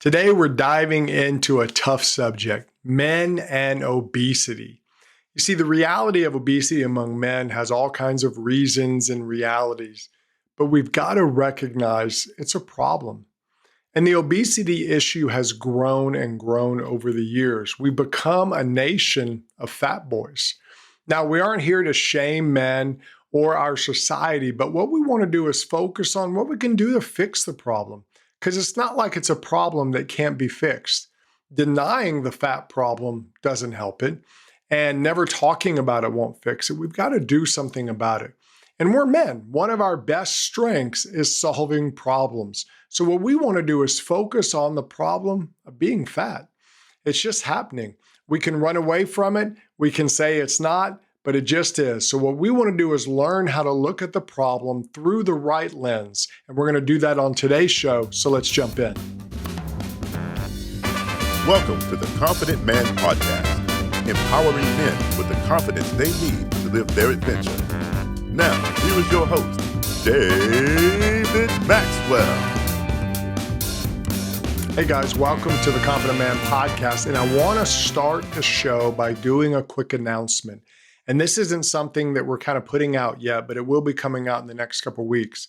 Today, we're diving into a tough subject, men and obesity. You see, the reality of obesity among men has all kinds of reasons and realities, but we've got to recognize it's a problem. And the obesity issue has grown and grown over the years. We've become a nation of fat boys. Now, we aren't here to shame men or our society, but what we want to do is focus on what we can do to fix the problem. Because it's not like it's a problem that can't be fixed. Denying the fat problem doesn't help it, and never talking about it won't fix it. We've got to do something about it. And we're men. One of our best strengths is solving problems. So what we want to do is focus on the problem of being fat. It's just happening. We can run away from it. We can say it's not, but it just is. So what we want to do is learn how to look at the problem through the right lens. And we're going to do that on today's show. So let's jump in. Welcome to the Confident Man Podcast, empowering men with the confidence they need to live their adventure. Now, here is your host, David Maxwell. Hey guys, welcome to the Confident Man Podcast. And I want to start the show by doing a quick announcement. And this isn't something that we're kind of putting out yet, but it will be coming out in the next couple of weeks.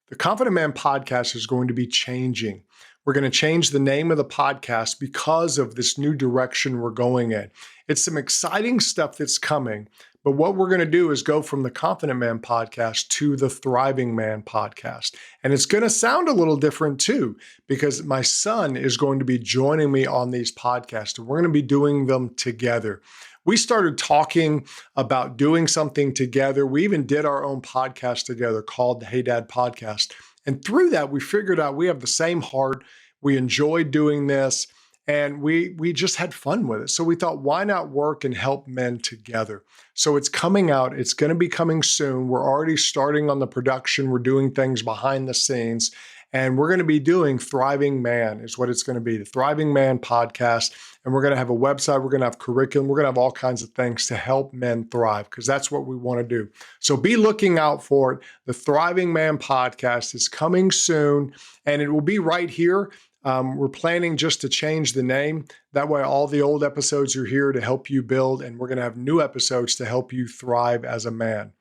The Confident Man Podcast is going to be changing. We're going to change the name of the podcast because of this new direction we're going in. It's some exciting stuff that's coming, but what we're going to do is go from the Confident Man Podcast to the Thriving Man Podcast. And it's going to sound a little different too, because my son is going to be joining me on these podcasts, and we're going to be doing them together. We started talking about doing something together. We even did our own podcast together called the Hey Dad Podcast. And through that, we figured out we have the same heart. We enjoyed doing this, and we just had fun with it. So we thought, why not work and help men together? So it's coming out. It's going to be coming soon. We're already starting on the production. We're doing things behind the scenes. And we're going to be doing Thriving Man is what it's going to be, the Thriving Man Podcast. And we're going to have a website. We're going to have curriculum. We're going to have all kinds of things to help men thrive, because that's what we want to do. So be looking out for it. The Thriving Man Podcast is coming soon, and it will be right here. We're planning just to change the name. That way, all the old episodes are here to help you build, and we're going to have new episodes to help you thrive as a man.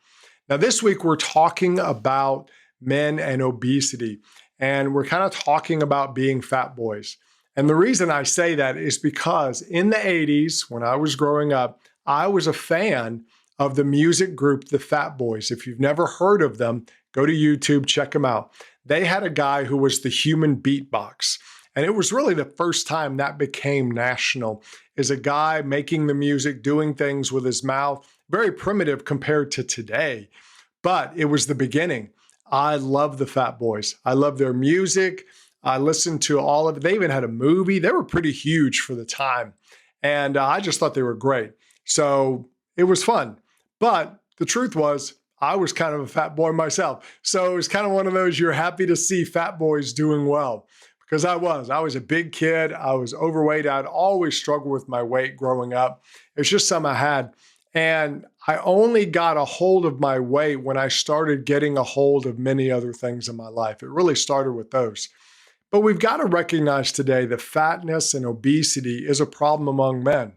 Now, this week, we're talking about men and obesity. And we're kind of talking about being fat boys. And the reason I say that is because in the 80s, when I was growing up, I was a fan of the music group, the Fat Boys. If you've never heard of them, go to YouTube, check them out. They had a guy who was the human beatbox. And it was really the first time that became national, is a guy making the music, doing things with his mouth, very primitive compared to today. But it was the beginning. I love the Fat Boys. I love their music. I listened to all of it. They even had a movie. They were pretty huge for the time. And I just thought they were great. So it was fun. But the truth was, I was kind of a fat boy myself. So it was kind of one of those, you're happy to see fat boys doing well. Because I was a big kid. I was overweight. I'd always struggled with my weight growing up. It's just something I had. And I only got a hold of my weight when I started getting a hold of many other things in my life. It really started with those. But we've got to recognize today that fatness and obesity is a problem among men.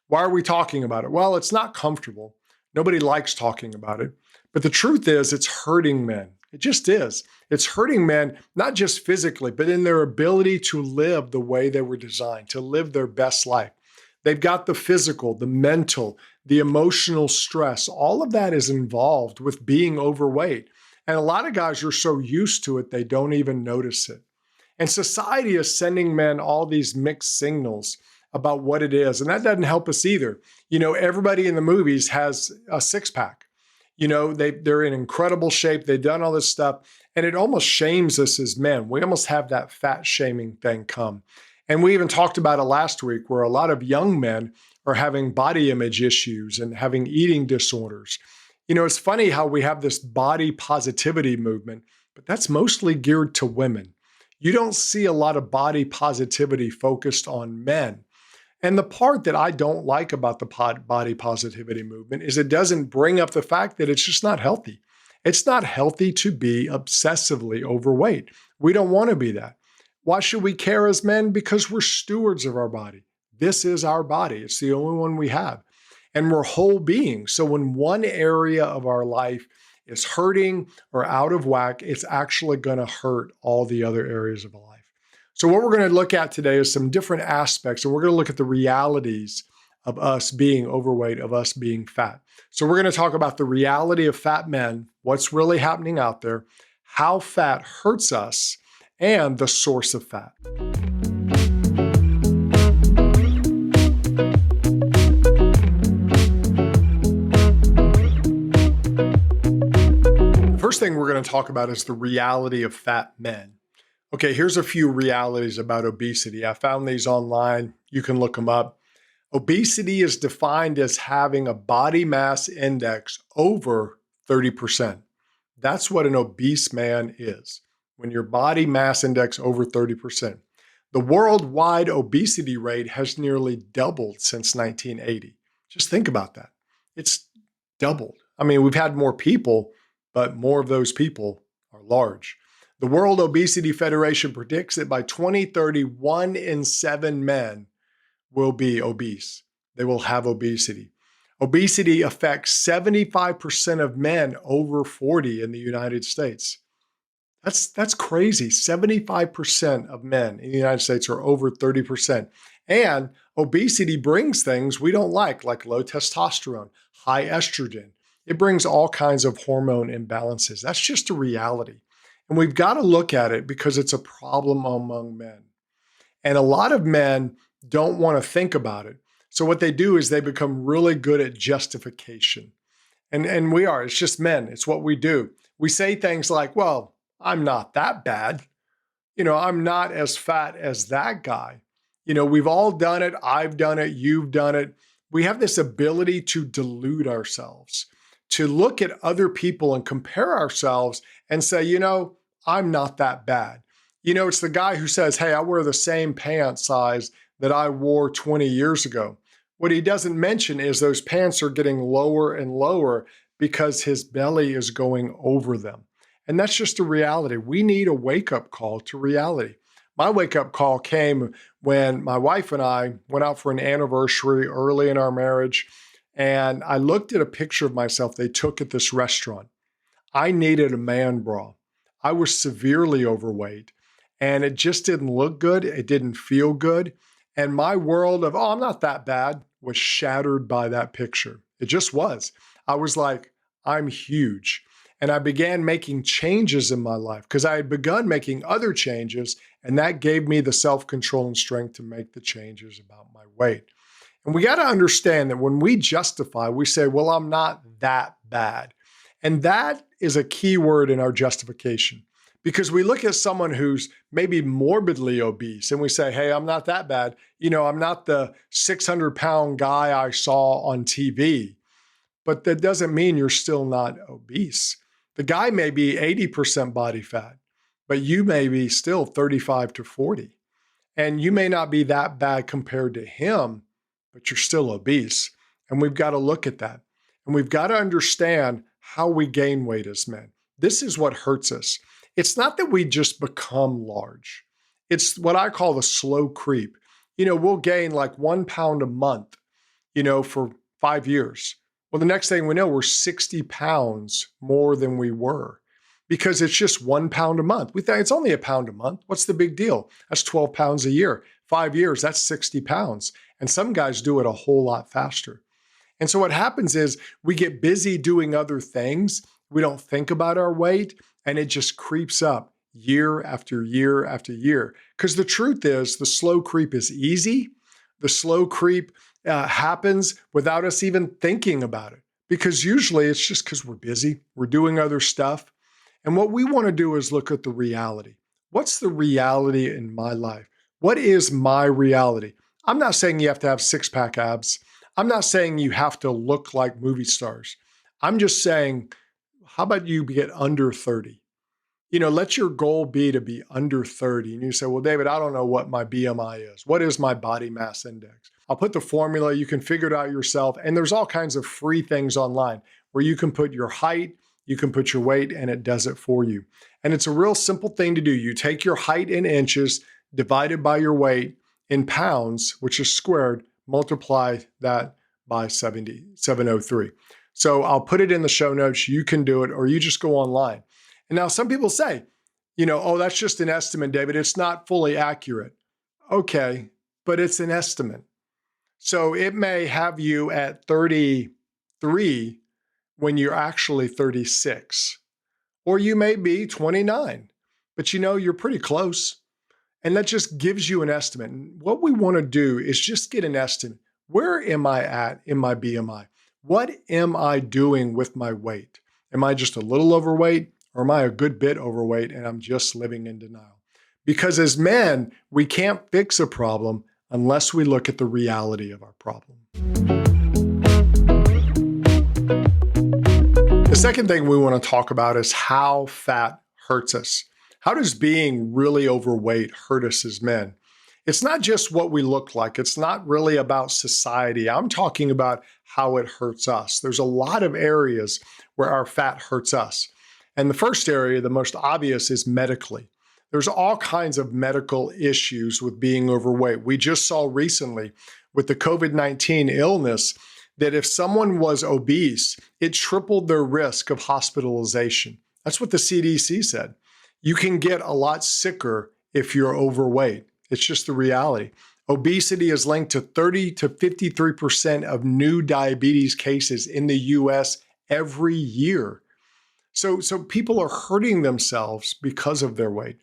Why are we talking about it? Well, it's not comfortable. Nobody likes talking about it. But the truth is, it's hurting men. It just is. It's hurting men, not just physically, but in their ability to live the way they were designed, to live their best life. They've got the physical, the mental, the emotional stress. All of that is involved with being overweight. And a lot of guys are so used to it, they don't even notice it. And society is sending men all these mixed signals about what it is. And that doesn't help us either. You know, everybody in the movies has a six-pack. You know, they're in incredible shape. They've done all this stuff. And it almost shames us as men. We almost have that fat shaming thing come. And we even talked about it last week, where a lot of young men are having body image issues and having eating disorders. You know, it's funny how we have this body positivity movement, but that's mostly geared to women. You don't see a lot of body positivity focused on men. And the part that I don't like about the body positivity movement is it doesn't bring up the fact that it's just not healthy. It's not healthy to be obsessively overweight. We don't want to be that. Why should we care as men? Because we're stewards of our body. This is our body. It's the only one we have. And we're whole beings. So when one area of our life is hurting or out of whack, it's actually going to hurt all the other areas of life. So what we're going to look at today is some different aspects, and we're going to look at the realities of us being overweight, of us being fat. So we're going to talk about the reality of fat men, what's really happening out there, how fat hurts us, and the source of fat. The first thing we're going to talk about is the reality of fat men. Okay, here's a few realities about obesity. I found these online. You can look them up. Obesity is defined as having a body mass index over 30%. That's what an obese man is, when your body mass index over 30%. The worldwide obesity rate has nearly doubled since 1980. Just think about that. It's doubled. I mean, we've had more people, but more of those people are large. The World Obesity Federation predicts that by 2030, 1 in 7 men will be obese. They will have obesity. Obesity affects 75% of men over 40 in the United States. That's crazy. 75% of men in the United States are over 30%. And obesity brings things we don't like low testosterone, high estrogen. It brings all kinds of hormone imbalances. That's just a reality. And we've got to look at it because it's a problem among men. And a lot of men don't want to think about it. So what they do is they become really good at justification. And we are, it's just men. It's what we do. We say things like, well, I'm not that bad. I'm not as fat as that guy. We've all done it. I've done it. You've done it. We have this ability to delude ourselves, to look at other people and compare ourselves and say, I'm not that bad. It's the guy who says, hey, I wear the same pant size that I wore 20 years ago. What he doesn't mention is those pants are getting lower and lower because his belly is going over them. And that's just a reality. We need a wake-up call to reality. My wake-up call came when my wife and I went out for an anniversary early in our marriage, and I looked at a picture of myself they took at this restaurant. I needed a man bra. I was severely overweight, and it just didn't look good. It didn't feel good. And my world of, I'm not that bad, was shattered by that picture. It just was. I was like, I'm huge. And I began making changes in my life because I had begun making other changes, and that gave me the self-control and strength to make the changes about my weight. And we got to understand that when we justify, we say, well, I'm not that bad. And that is a key word in our justification, because we look at someone who's maybe morbidly obese and we say, hey, I'm not that bad. I'm not the 600-pound guy I saw on TV, but that doesn't mean you're still not obese. The guy may be 80% body fat, but you may be still 35 to 40. And you may not be that bad compared to him, but you're still obese. And we've got to look at that. And we've got to understand how we gain weight as men. This is what hurts us. It's not that we just become large. It's what I call the slow creep. We'll gain like 1 pound a month, for 5 years. Well, the next thing we know, we're 60 pounds more than we were because it's just 1 pound a month. We think it's only a pound a month. What's the big deal? That's 12 pounds a year. 5 years, that's 60 pounds. And some guys do it a whole lot faster. And so what happens is we get busy doing other things. We don't think about our weight, and it just creeps up year after year after year. Because the truth is, the slow creep is easy. The slow creep happens without us even thinking about it. Because usually it's just because we're busy, we're doing other stuff. And what we want to do is look at the reality. What's the reality in my life? What is my reality? I'm not saying you have to have six-pack abs. I'm not saying you have to look like movie stars. I'm just saying, how about you get under 30? Let your goal be to be under 30. And you say, well, David, I don't know what my BMI is. What is my body mass index? I'll put the formula. You can figure it out yourself. And there's all kinds of free things online where you can put your height, you can put your weight and it does it for you. And it's a real simple thing to do. You take your height in inches divided by your weight in pounds, which is squared, multiply that by 703. So I'll put it in the show notes. You can do it, or you just go online. And now some people say, oh, that's just an estimate, David. It's not fully accurate. Okay, but it's an estimate. So it may have you at 33 when you're actually 36, or you may be 29, but you're pretty close. And that just gives you an estimate. And what we want to do is just get an estimate. Where am I at in my BMI? What am I doing with my weight? Am I just a little overweight, or am I a good bit overweight and I'm just living in denial? Because as men, we can't fix a problem unless we look at the reality of our problem. The second thing we want to talk about is how fat hurts us. How does being really overweight hurt us as men? It's not just what we look like. It's not really about society. I'm talking about how it hurts us. There's a lot of areas where our fat hurts us. And the first area, the most obvious, is medically. There's all kinds of medical issues with being overweight. We just saw recently with the COVID-19 illness that if someone was obese, it tripled their risk of hospitalization. That's what the CDC said. You can get a lot sicker if you're overweight. It's just the reality. Obesity is linked to 30 to 53% of new diabetes cases in the US every year. So people are hurting themselves because of their weight.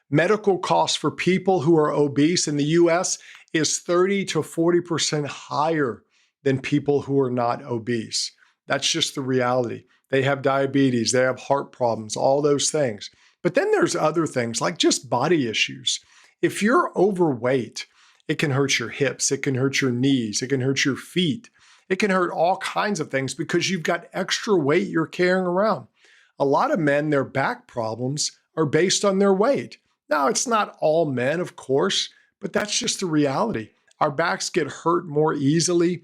Medical costs for people who are obese in the US is 30 to 40% higher than people who are not obese. That's just the reality. They have diabetes, they have heart problems, all those things. But then there's other things like just body issues. If you're overweight, it can hurt your hips, it can hurt your knees, it can hurt your feet. It can hurt all kinds of things because you've got extra weight you're carrying around. A lot of men, their back problems are based on their weight. Now, it's not all men, of course, but that's just the reality. Our backs get hurt more easily.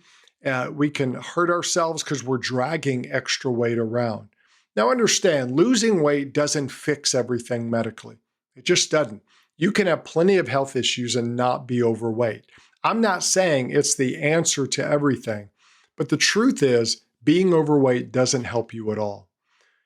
We can hurt ourselves because we're dragging extra weight around. Now, understand, losing weight doesn't fix everything medically. It just doesn't. You can have plenty of health issues and not be overweight. I'm not saying it's the answer to everything, but the truth is being overweight doesn't help you at all.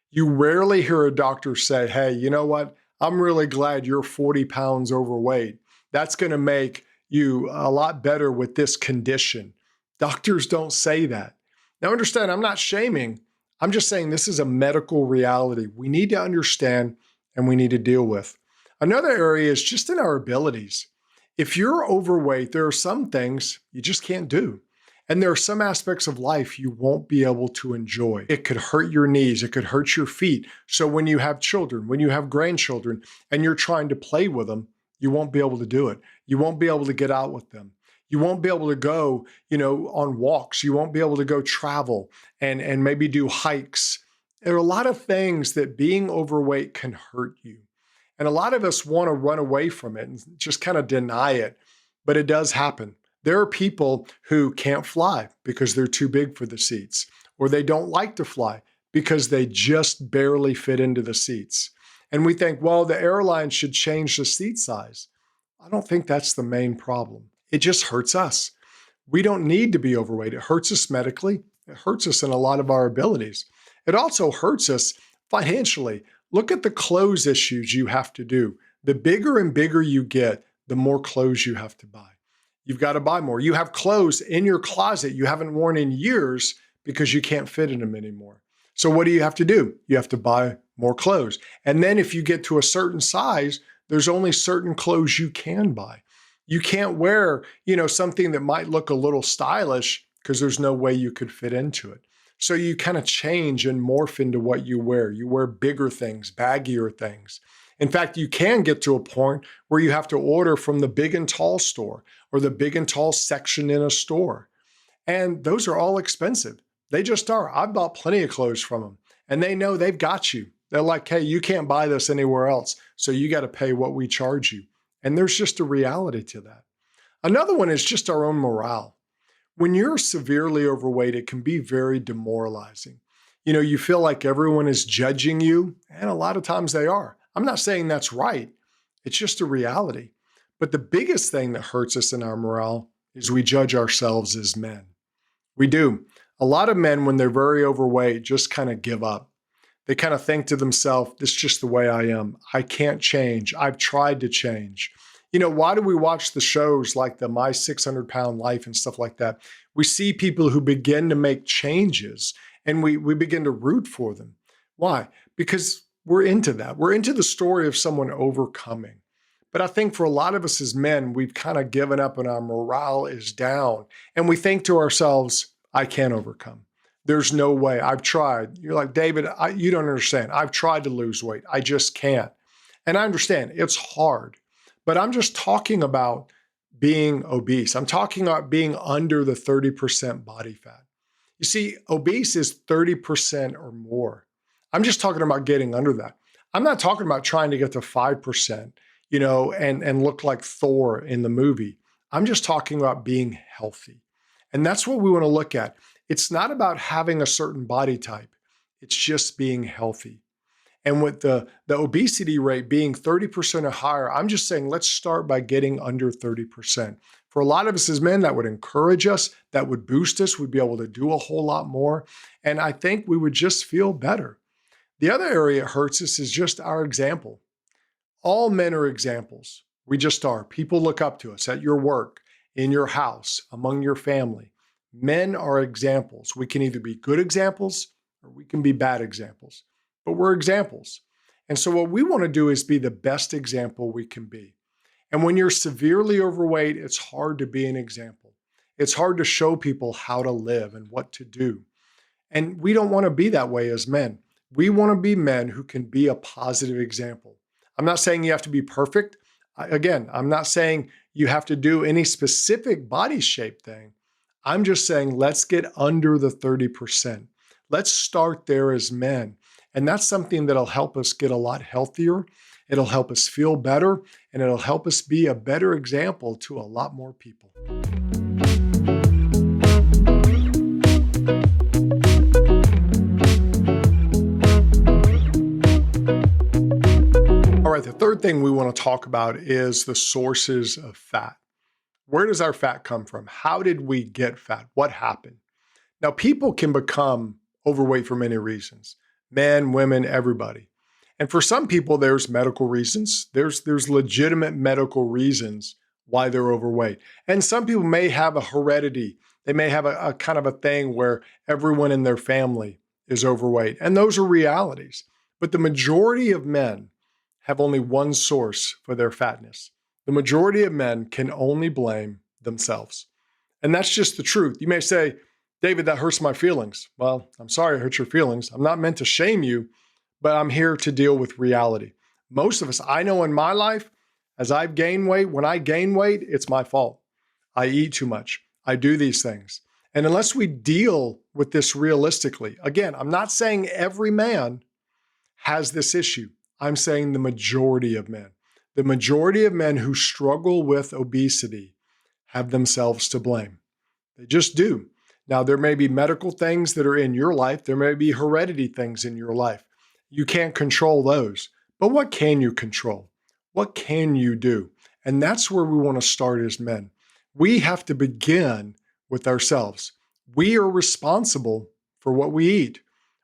You rarely hear a doctor say, hey, you know what? I'm really glad you're 40 pounds overweight. That's going to make you a lot better with this condition. Doctors don't say that. Now, understand, I'm not shaming. I'm just saying this is a medical reality we need to understand and we need to deal with. Another area is just in our abilities. If you're overweight, there are some things you just can't do. And there are some aspects of life you won't be able to enjoy. It could hurt your knees, it could hurt your feet. So when you have children, when you have grandchildren, and you're trying to play with them, you won't be able to do it. You won't be able to get out with them. You won't be able to go, on walks. You won't be able to go travel and maybe do hikes. There are a lot of things that being overweight can hurt you. And a lot of us want to run away from it and just kind of deny it, but it does happen. There are people who can't fly because they're too big for the seats, or they don't like to fly because they just barely fit into the seats. And we think, well, the airline should change the seat size. I don't think that's the main problem. It just hurts us. We don't need to be overweight. It hurts us medically. It hurts us in a lot of our abilities. It also hurts us financially. Look at the clothes issues you have to do. The bigger and bigger you get, the more clothes you have to buy. You've got to buy more. You have clothes in your closet you haven't worn in years because you can't fit in them anymore. So what do you have to do? You have to buy more clothes. And then if you get to a certain size, there's only certain clothes you can buy. You can't wear, something that might look a little stylish because there's no way you could fit into it. So you kind of change and morph into what you wear. You wear bigger things, baggier things. In fact, you can get to a point where you have to order from the big and tall store or the big and tall section in a store. And those are all expensive. They just are. I've bought plenty of clothes from them and they know they've got you. They're like, hey, you can't buy this anywhere else. So you got to pay what we charge you. And there's just a reality to that. Another one is just our own morale. When you're severely overweight, it can be very demoralizing. You feel like everyone is judging you, and a lot of times they are. I'm not saying that's right. It's just a reality. But the biggest thing that hurts us in our morale is we judge ourselves as men. We do. A lot of men, when they're very overweight, just kind of give up. They kind of think to themselves, this is just the way I am. I can't change. I've tried to change. Why do we watch the shows like the My 600 Pound Life and stuff like that? We see people who begin to make changes and we begin to root for them. Why? Because we're into that. We're into the story of someone overcoming. But I think for a lot of us as men, we've kind of given up and our morale is down. And we think to ourselves, I can't overcome. There's no way. I've tried. You're like, David, you don't understand. I've tried to lose weight. I just can't. And I understand it's hard, but I'm just talking about being obese. I'm talking about being under the 30% body fat. You see, obese is 30% or more. I'm just talking about getting under that. I'm not talking about trying to get to 5%, and look like Thor in the movie. I'm just talking about being healthy. And that's what we want to look at. It's not about having a certain body type. It's just being healthy. And with the obesity rate being 30% or higher, I'm just saying, let's start by getting under 30%. For a lot of us as men, that would encourage us, that would boost us. We'd be able to do a whole lot more. And I think we would just feel better. The other area it hurts us is just our example. All men are examples. We just are. People look up to us at your work, in your house, among your family. Men are examples. We can either be good examples or we can be bad examples, but we're examples. And so what we want to do is be the best example we can be. And when you're severely overweight, it's hard to be an example. It's hard to show people how to live and what to do. And we don't want to be that way as men. We want to be men who can be a positive example. I'm not saying you have to be perfect. Again, I'm not saying you have to do any specific body shape thing. I'm just saying, let's get under the 30%. Let's start there as men. And that's something that'll help us get a lot healthier. It'll help us feel better, and it'll help us be a better example to a lot more people. All right, the third thing we want to talk about is the sources of fat. Where does our fat come from? How did we get fat? What happened? Now, people can become overweight for many reasons. Men, women, everybody. And for some people, there's medical reasons. There's legitimate medical reasons why they're overweight. And some people may have a heredity. They may have a kind of a thing where everyone in their family is overweight. And those are realities. But the majority of men have only one source for their fatness. The majority of men can only blame themselves. And that's just the truth. You may say, David, that hurts my feelings. Well, I'm sorry it hurts your feelings. I'm not meant to shame you, but I'm here to deal with reality. Most of us, I know in my life, as I've gained weight, when I gain weight, it's my fault. I eat too much. I do these things. And unless we deal with this realistically, again, I'm not saying every man has this issue. I'm saying the majority of men. The majority of men who struggle with obesity have themselves to blame. They just do. Now, there may be medical things that are in your life. There may be heredity things in your life. You can't control those. But what can you control? What can you do? And that's where we want to start as men. We have to begin with ourselves. We are responsible for what we eat.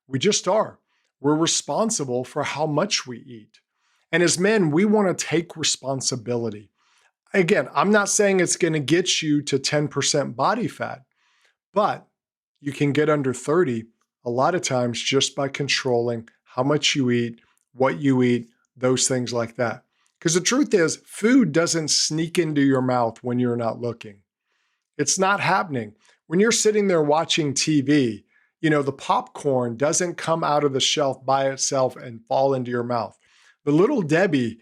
We just are. We're responsible for how much we eat. And as men, we want to take responsibility. Again, I'm not saying it's going to get you to 10% body fat, but you can get under 30 a lot of times just by controlling how much you eat, what you eat, those things like that. Because the truth is, food doesn't sneak into your mouth when you're not looking. It's not happening. When you're sitting there watching TV, the popcorn doesn't come out of the shelf by itself and fall into your mouth. The Little Debbie,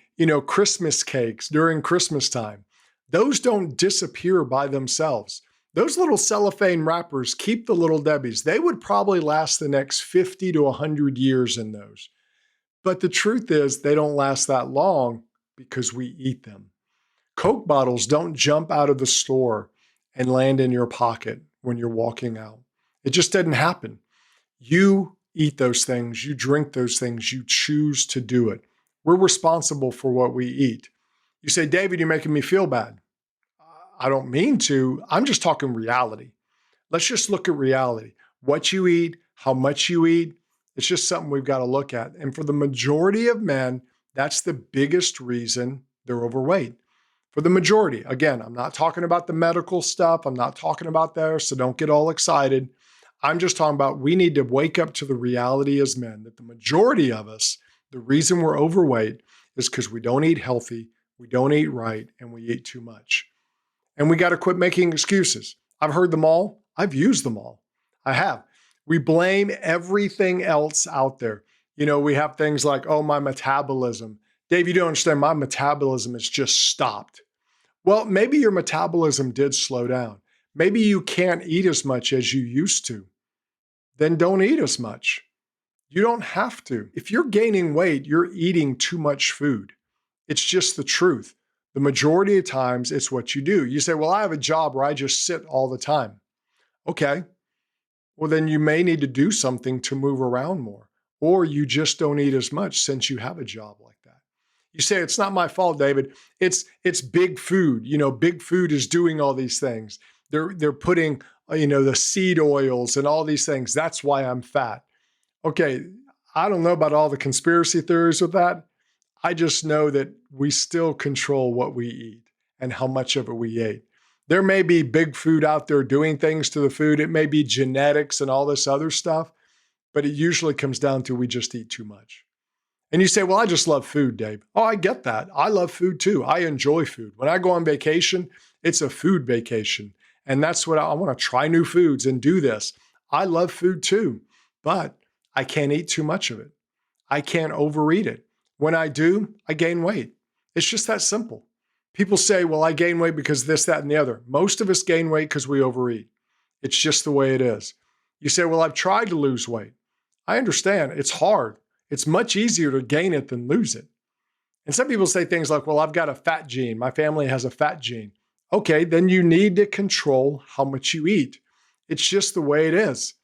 Christmas cakes during Christmas time, those don't disappear by themselves. Those little cellophane wrappers keep the Little Debbies. They would probably last the next 50 to 100 years in those. But the truth is, they don't last that long because we eat them. Coke bottles don't jump out of the store and land in your pocket when you're walking out. It just didn't happen. You eat those things, you drink those things, you choose to do it. We're responsible for what we eat. You say, David, you're making me feel bad. I don't mean to. I'm just talking reality. Let's just look at reality. What you eat, how much you eat, it's just something we've got to look at. And for the majority of men, that's the biggest reason they're overweight. For the majority, again, I'm not talking about the medical stuff. I'm not talking about there, so don't get all excited. I'm just talking about we need to wake up to the reality as men that the majority of us, the reason we're overweight is because we don't eat healthy, we don't eat right, and we eat too much. And we got to quit making excuses. I've heard them all. I've used them all. I have. We blame everything else out there. We have things like, oh, my metabolism. Dave, you don't understand. My metabolism has just stopped. Well, maybe your metabolism did slow down. Maybe you can't eat as much as you used to. Then don't eat as much. You don't have to. If you're gaining weight, you're eating too much food. It's just the truth. The majority of times, it's what you do. You say, well, I have a job where I just sit all the time. Okay. Well, then you may need to do something to move around more, or you just don't eat as much since you have a job like that. You say, it's not my fault, David. It's big food. Big food is doing all these things. They're putting, the seed oils and all these things. That's why I'm fat. Okay. I don't know about all the conspiracy theories with that. I just know that we still control what we eat and how much of it we eat. There may be big food out there doing things to the food. It may be genetics and all this other stuff, but it usually comes down to we just eat too much. And you say, well, I just love food, Dave. Oh, I get that. I love food too. I enjoy food. When I go on vacation, it's a food vacation. And that's what I want to try new foods and do this. I love food too, but I can't eat too much of it. I can't overeat it. When I do, I gain weight. It's just that simple. People say, well, I gain weight because this, that, and the other. Most of us gain weight because we overeat. It's just the way it is. You say, well, I've tried to lose weight. I understand. It's hard. It's much easier to gain it than lose it. And some people say things like, well, I've got a fat gene. My family has a fat gene. Okay, then you need to control how much you eat. It's just the way it is.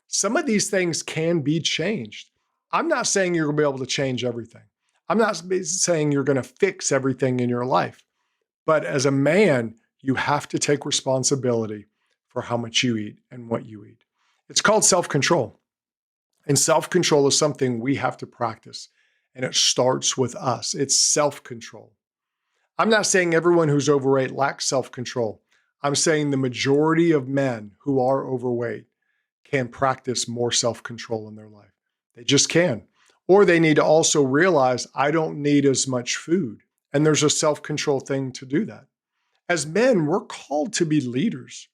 Some of these things can be changed. I'm not saying you're going to be able to change everything. I'm not saying you're going to fix everything in your life. But as a man, you have to take responsibility for how much you eat and what you eat. It's called self-control. And self-control is something we have to practice. And it starts with us. It's self-control. I'm not saying everyone who's overweight lacks self-control. I'm saying the majority of men who are overweight can practice more self-control in their life. They just can. Or they need to also realize, I don't need as much food. And there's a self-control thing to do that. As men, we're called to be leaders.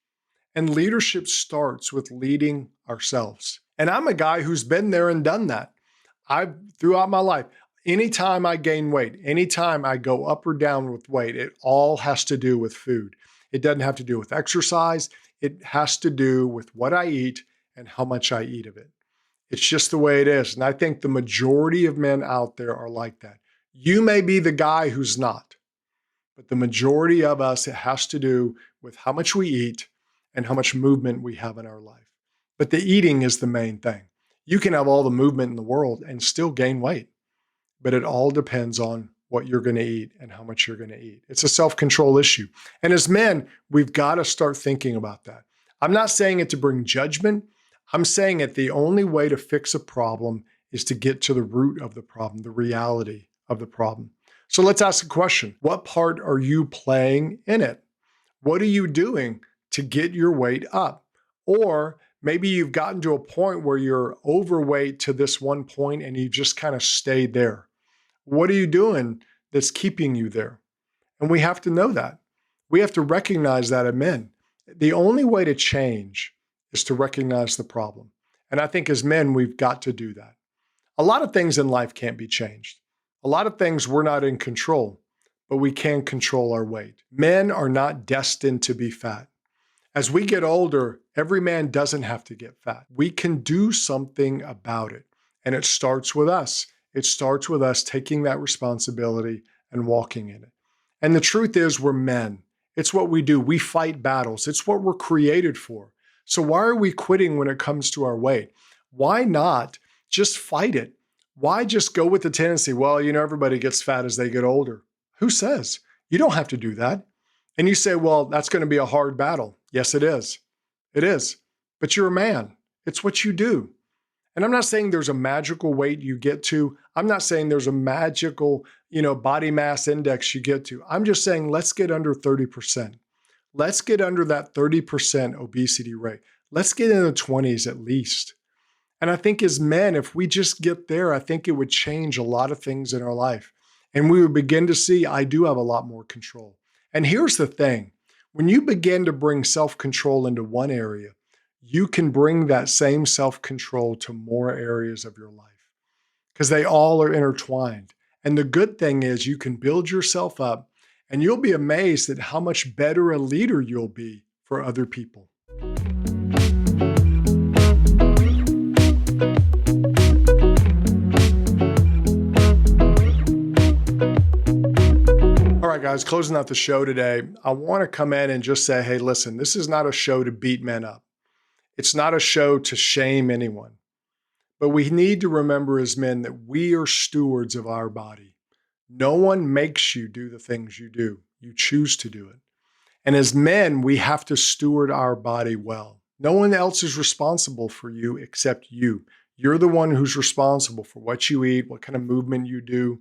And leadership starts with leading ourselves. And I'm a guy who's been there and done that. Throughout my life, anytime I gain weight, anytime I go up or down with weight, it all has to do with food. It doesn't have to do with exercise. It has to do with what I eat and how much I eat of it. It's just the way it is. And I think the majority of men out there are like that. You may be the guy who's not, but the majority of us, it has to do with how much we eat and how much movement we have in our life. But the eating is the main thing. You can have all the movement in the world and still gain weight, but it all depends on what you're going to eat and how much you're going to eat. It's a self-control issue. And as men, we've got to start thinking about that. I'm not saying it to bring judgment. I'm saying that the only way to fix a problem is to get to the root of the problem, the reality of the problem. So let's ask a question. What part are you playing in it? What are you doing to get your weight up? Or maybe you've gotten to a point where you're overweight to this one point and you just kind of stayed there. What are you doing that's keeping you there? And we have to know that. We have to recognize that as men. The only way to change is to recognize the problem. And I think as men, we've got to do that. A lot of things in life can't be changed. A lot of things we're not in control, but we can control our weight. Men are not destined to be fat. As we get older, every man doesn't have to get fat. We can do something about it. And it starts with us. It starts with us taking that responsibility and walking in it. And the truth is, we're men. It's what we do. We fight battles. It's what we're created for. So why are we quitting when it comes to our weight? Why not Just fight it. Why just go with the tendency? Well, everybody gets fat as they get older. Who says? You don't have to do that. And you say, well, that's going to be a hard battle. Yes, it is. It is. But you're a man. It's what you do. And I'm not saying there's a magical weight you get to. I'm not saying there's a magical, body mass index you get to. I'm just saying, let's get under 30%. Let's get under that 30% obesity rate. Let's get in the 20s at least. And I think as men, if we just get there, I think it would change a lot of things in our life. And we would begin to see, I do have a lot more control. And here's the thing. When you begin to bring self-control into one area, you can bring that same self-control to more areas of your life because they all are intertwined. And the good thing is you can build yourself up and you'll be amazed at how much better a leader you'll be for other people. All right, guys, closing out the show today, I want to come in and just say, hey, listen, this is not a show to beat men up. It's not a show to shame anyone. But we need to remember as men that we are stewards of our body. No one makes you do the things you do. You choose to do it. And as men, we have to steward our body well. No one else is responsible for you except you. You're the one who's responsible for what you eat, what kind of movement you do.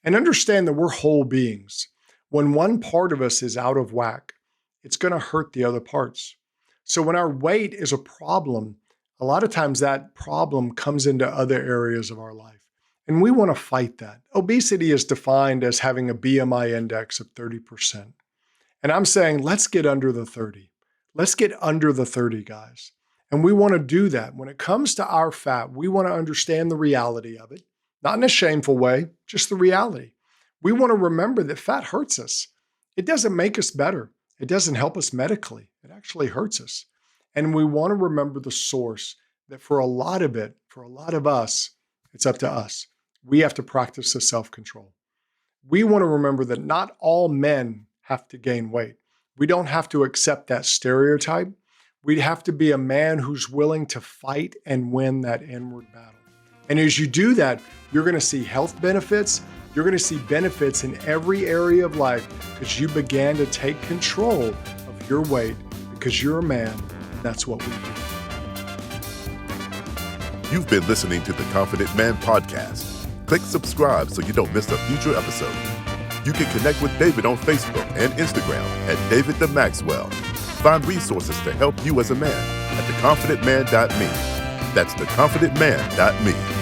And understand that we're whole beings. When one part of us is out of whack, it's going to hurt the other parts. So when our weight is a problem, a lot of times that problem comes into other areas of our life. And we want to fight that. Obesity is defined as having a BMI index of 30%. And I'm saying, let's get under the 30. Let's get under the 30, guys. And we want to do that. When it comes to our fat, we want to understand the reality of it, not in a shameful way, just the reality. We want to remember that fat hurts us. It doesn't make us better. It doesn't help us medically. It actually hurts us. And we want to remember the source that for a lot of it, for a lot of us, it's up to us. We have to practice the self-control. We want to remember that not all men have to gain weight. We don't have to accept that stereotype. We have to be a man who's willing to fight and win that inward battle. And as you do that, you're going to see health benefits. You're going to see benefits in every area of life because you began to take control of your weight because you're a man. And that's what we do. You've been listening to the Confident Man Podcast. Click subscribe so you don't miss a future episode. You can connect with David on Facebook and Instagram at David the Maxwell. Find resources to help you as a man at theconfidentman.me. That's theconfidentman.me.